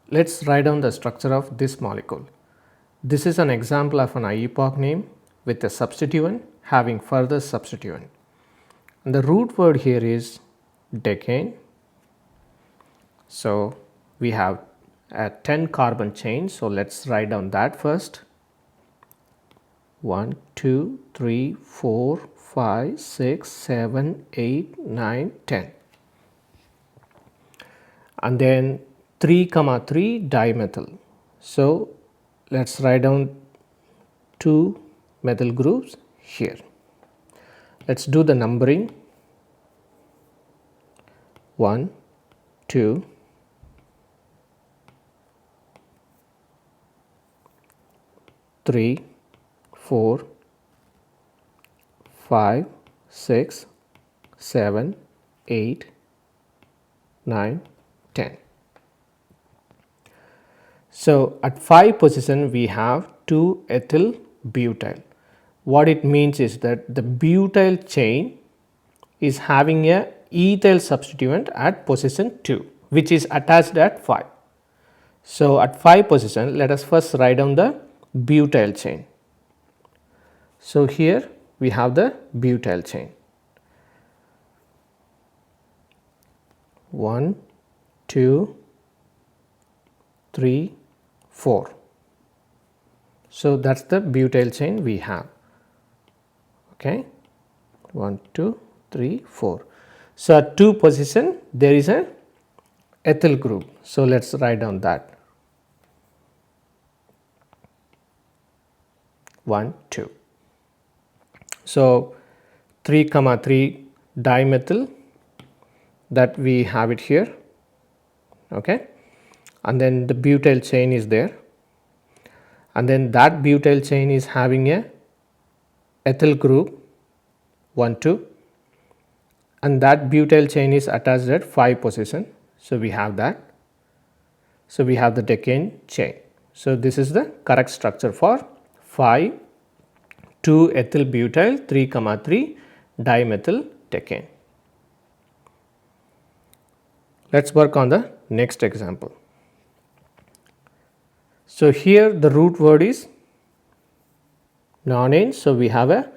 Let's write down the structure of this molecule. This is an example of an IUPAC name with a substituent having further substituent. And the root word here is decane. So we have a 10 carbon chain. So let's write down that first. 1, 2, 3, 4, 5, 6, 7, 8, 9, 10. And then 3, 3 dimethyl. So let's write down 2 methyl groups here. Let's do the numbering. 1, 2, 3, 4, 5, 6, 7, 8, 9, 10. So at 5 position we have 2-ethyl butyl. What it means is that the butyl chain is having a ethyl substituent at position 2, which is attached at 5. So at 5 position, let us first write down the butyl chain. So here we have the butyl chain. 1, 2, 3, 4. So that's the butyl chain we have. Okay, 1, 2, 3, 4. So at 2 position there is a ethyl group. So let's write down that. 1, 2. So 3, 3 dimethyl, that we have it here. Okay, and then the butyl chain is there, and then that butyl chain is having a ethyl group 1, 2, and that butyl chain is attached at 5 position. So we have that. So we have the decane chain. So this is the correct structure for 5, 2-ethyl butyl, 3, 3 dimethyl decane. Let's work on the next example. So here the root word is nonane. So we have a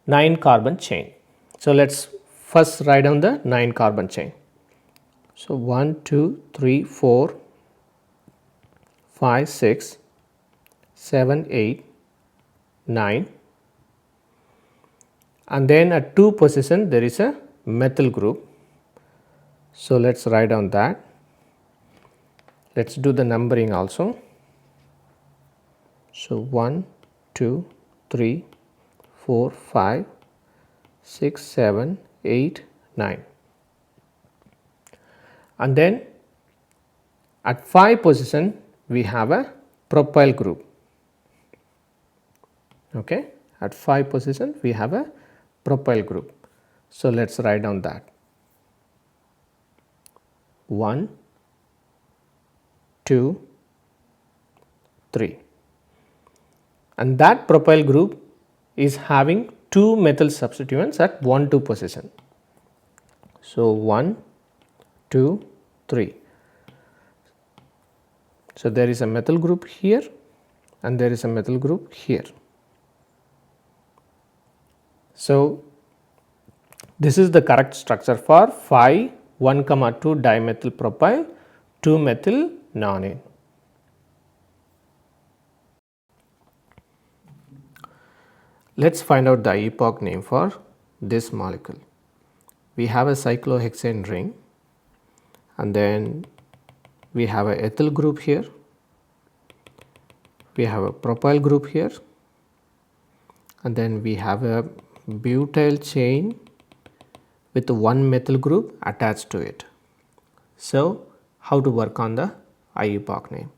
9 carbon chain. So let's first write down the 9 carbon chain. So 1, 2, 3, 4, 5, 6, 7, 8, 9. And then at 2 position there is a methyl group. So let's write down that. Let's do the numbering also. So 1, 2, 3, 4, 5, 6, 7, 8, 9. And then at 5 position we have a propyl group. Okay, at 5 position we have a propyl group. So let's write down that. 1, 2, 3. And that propyl group is having 2 methyl substituents at 1, 2 position. So 1, 2, 3. So there is a methyl group here and there is a methyl group here. So this is the correct structure for 5, 1, 2 dimethyl propyl, 2 methyl nonane. Let's find out the IUPAC name for this molecule. We have a cyclohexane ring, and then we have a ethyl group here, we have a propyl group here, and then we have a butyl chain with 1 methyl group attached to it. So how to work on the IUPAC name?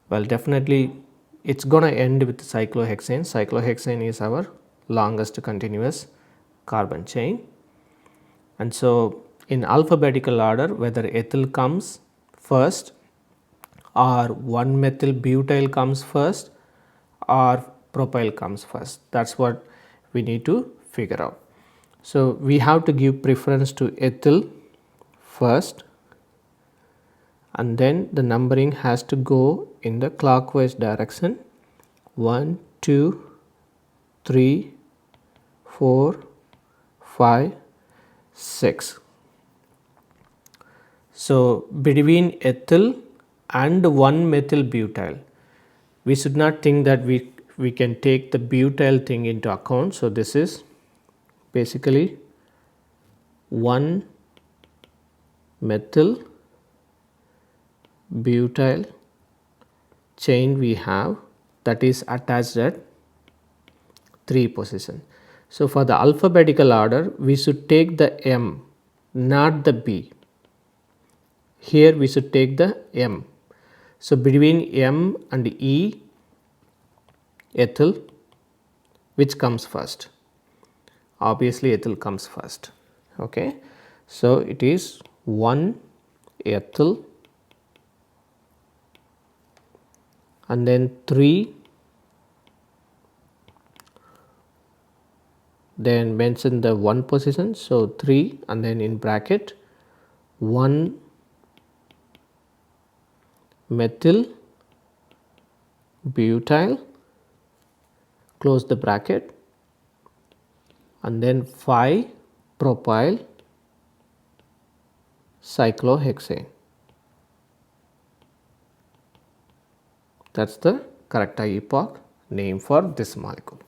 Well, definitely it's gonna end with cyclohexane. Cyclohexane is our longest continuous carbon chain, and so in alphabetical order, whether ethyl comes first or 1 methyl butyl comes first or propyl comes first, that's what we need to figure out. So we have to give preference to ethyl first, and then the numbering has to go in the clockwise direction. 1, 2, 3, 4, 5, 6. So between ethyl and 1-methyl butyl, we should not think that we can take the butyl thing into account. So this is basically 1-methyl butyl chain we have, that is attached at 3 position. So for the alphabetical order, we should take the M, not the B. Here we should take the M. So between M and E, ethyl, which comes first? Obviously ethyl comes first. Okay. So it is 1 ethyl, and then 3, then mention the 1 position. So 3, and then in bracket 1 methyl butyl, close the bracket, and then 5 propyl cyclohexane. That is the correct IUPAC name for this molecule.